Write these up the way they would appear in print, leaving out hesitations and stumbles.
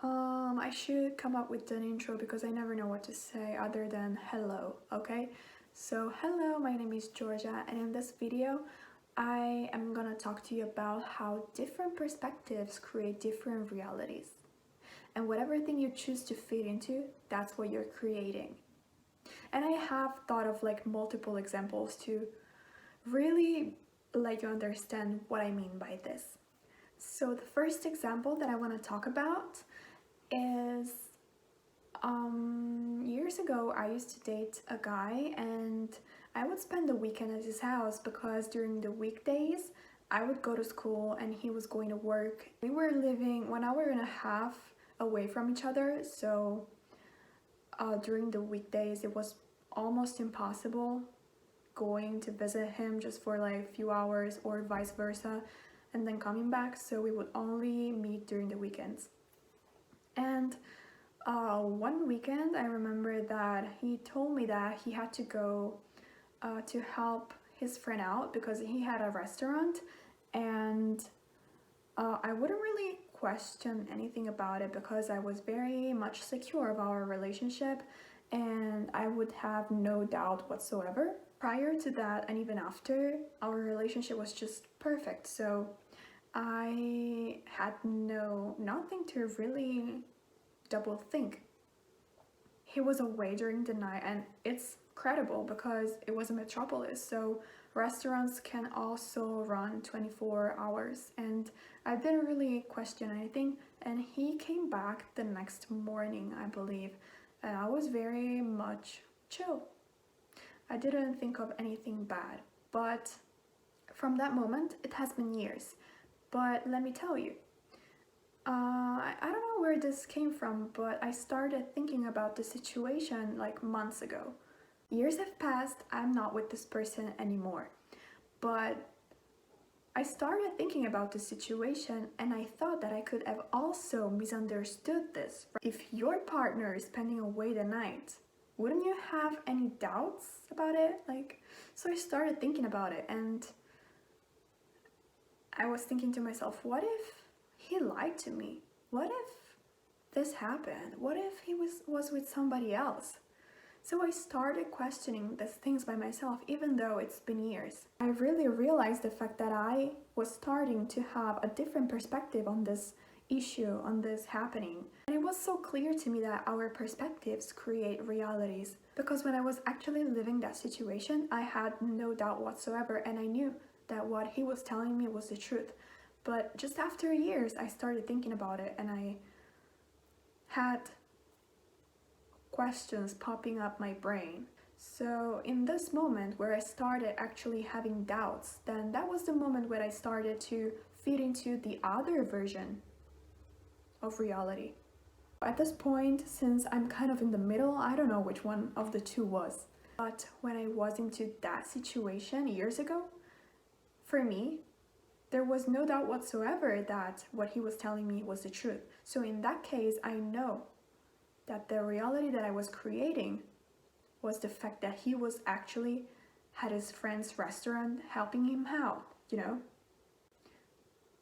I should come up with an intro because I never know what to say other than hello, okay? So, hello, my name is Georgia, and in this video, I am gonna talk to you about how different perspectives create different realities. And whatever thing you choose to fit into, that's what you're creating. And I have thought of like multiple examples to really let you understand what I mean by this. So, the first example that I want to talk about is years ago I used to date a guy and I would spend the weekend at his house because during the weekdays I would go to school and he was going to work. We were living 1 hour and a half away from each other, so during the weekdays it was almost impossible going to visit him just for like a few hours or vice versa and then coming back, so we would only meet during the weekends. And one weekend, I remember that he told me that he had to go to help his friend out because he had a restaurant, and I wouldn't really question anything about it because I was very much secure of our relationship and I would have no doubt whatsoever. Prior to that, and even after, our relationship was just perfect. So I had nothing to really double think. He was away during the night, and it's credible because it was a metropolis, so restaurants can also run 24 hours, and I didn't really question anything. And he came back the next morning, I believe, and I was very much chill. I didn't think of anything bad, but from that moment it has been years. But let me tell you, I don't know where this came from, but I started thinking about the situation like months ago. Years have passed, I'm not with this person anymore. But I started thinking about the situation and I thought that I could have also misunderstood this. If your partner is spending away the night, wouldn't you have any doubts about it? So I started thinking about it and I was thinking to myself, what if he lied to me? What if this happened? What if he was with somebody else? So I started questioning these things by myself, even though it's been years. I really realized the fact that I was starting to have a different perspective on this issue, on this happening. And it was so clear to me that our perspectives create realities. Because when I was actually living that situation, I had no doubt whatsoever, and I knew that what he was telling me was the truth. But just after years, I started thinking about it and I had questions popping up my brain. So in this moment where I started actually having doubts, then that was the moment when I started to feed into the other version of reality. At this point, since I'm kind of in the middle, I don't know which one of the two was. But when I was into that situation years ago, for me, there was no doubt whatsoever that what he was telling me was the truth. So in that case, I know that the reality that I was creating was the fact that he was actually at his friend's restaurant helping him out, you know?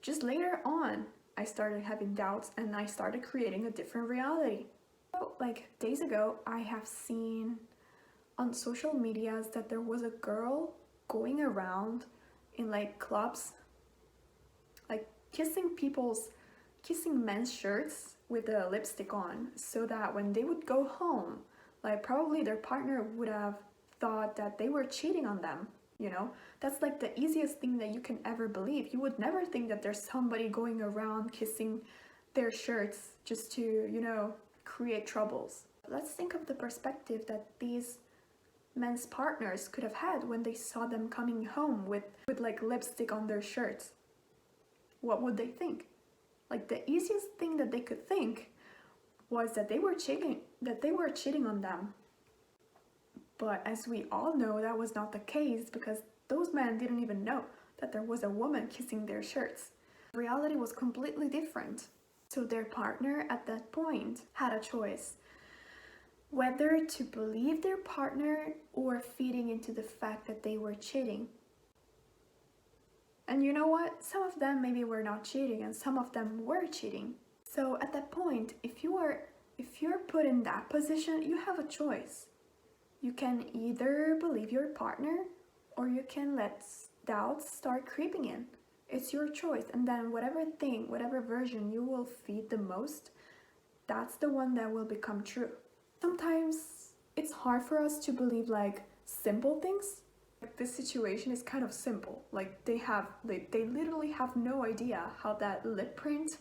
Just later on, I started having doubts and I started creating a different reality. So, like days ago, I have seen on social medias that there was a girl going around in like clubs, like kissing men's shirts with the lipstick on, so that when they would go home, like probably their partner would have thought that they were cheating on them, you know? That's like the easiest thing that you can ever believe. You would never think that there's somebody going around kissing their shirts just to, create troubles. Let's think of the perspective that these men's partners could have had when they saw them coming home with like lipstick on their shirts. What would they think? Like the easiest thing that they could think was that they were cheating on them. But as we all know, that was not the case because those men didn't even know that there was a woman kissing their shirts. Reality was completely different. So their partner at that point had a choice whether to believe their partner or feeding into the fact that they were cheating. And you know what? Some of them maybe were not cheating and some of them were cheating. So at that point, if you're put in that position, you have a choice. You can either believe your partner or you can let doubts start creeping in. It's your choice. And then whatever version you will feed the most, that's the one that will become true. Sometimes it's hard for us to believe like simple things. Like this situation is kind of simple. Like they literally have no idea how that lip print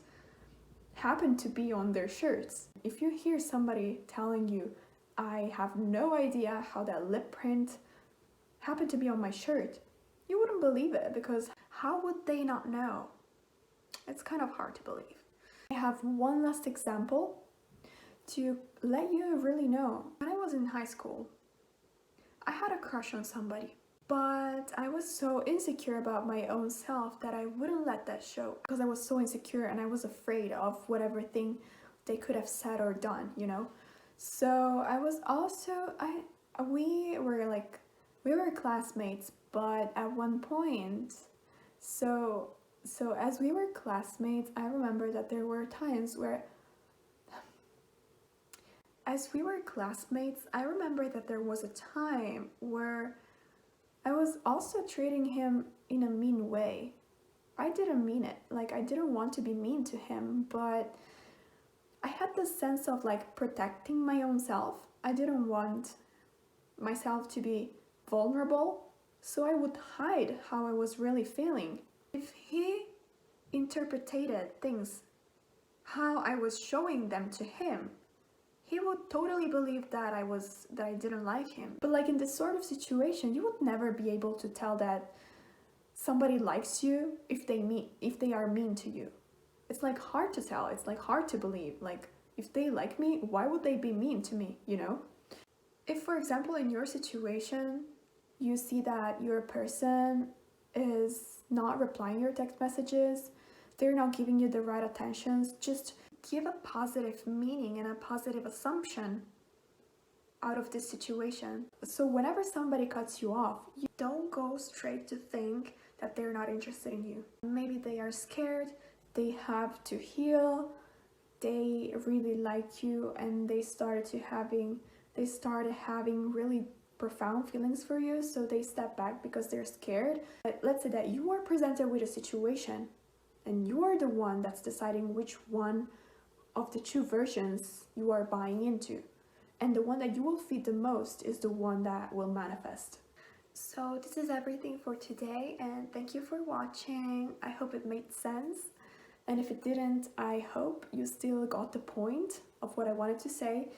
happened to be on their shirts. If you hear somebody telling you, I have no idea how that lip print happened to be on my shirt, you wouldn't believe it, because how would they not know? It's kind of hard to believe. I have one last example to let you really know. When I was in high school, I had a crush on somebody, but I was so insecure about my own self that I wouldn't let that show, because I was so insecure and I was afraid of whatever thing they could have said or done, you know? So I was also, we were classmates, but at one point, so as we were classmates, I remember that there were times where, as we were classmates, I remember that there was a time where I was also treating him in a mean way. I didn't mean it, like I didn't want to be mean to him, but I had this sense of like protecting my own self. I didn't want myself to be vulnerable, so I would hide how I was really feeling. If he interpreted things how I was showing them to him, he would totally believe that I didn't like him. But like in this sort of situation, you would never be able to tell that somebody likes you if they are mean to you. It's like hard to tell. It's like hard to believe. Like if they like me, why would they be mean to me, you know? If, for example, in your situation, you see that your person is not replying your text messages, they're not giving you the right attentions, just give a positive meaning and a positive assumption out of this situation. So whenever somebody cuts you off, you don't go straight to think that they're not interested in you. Maybe they are scared, they have to heal, they really like you, and they started having really profound feelings for you, so they step back because they're scared. But let's say that you are presented with a situation and you are the one that's deciding which one of the two versions you are buying into, and the one that you will feed the most is the one that will manifest. So this is everything for today, and thank you for watching. I hope it made sense, and if it didn't, I hope you still got the point of what I wanted to say.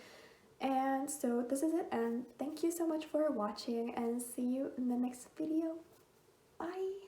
And so this is it, and thank you so much for watching, and see you in the next video. Bye!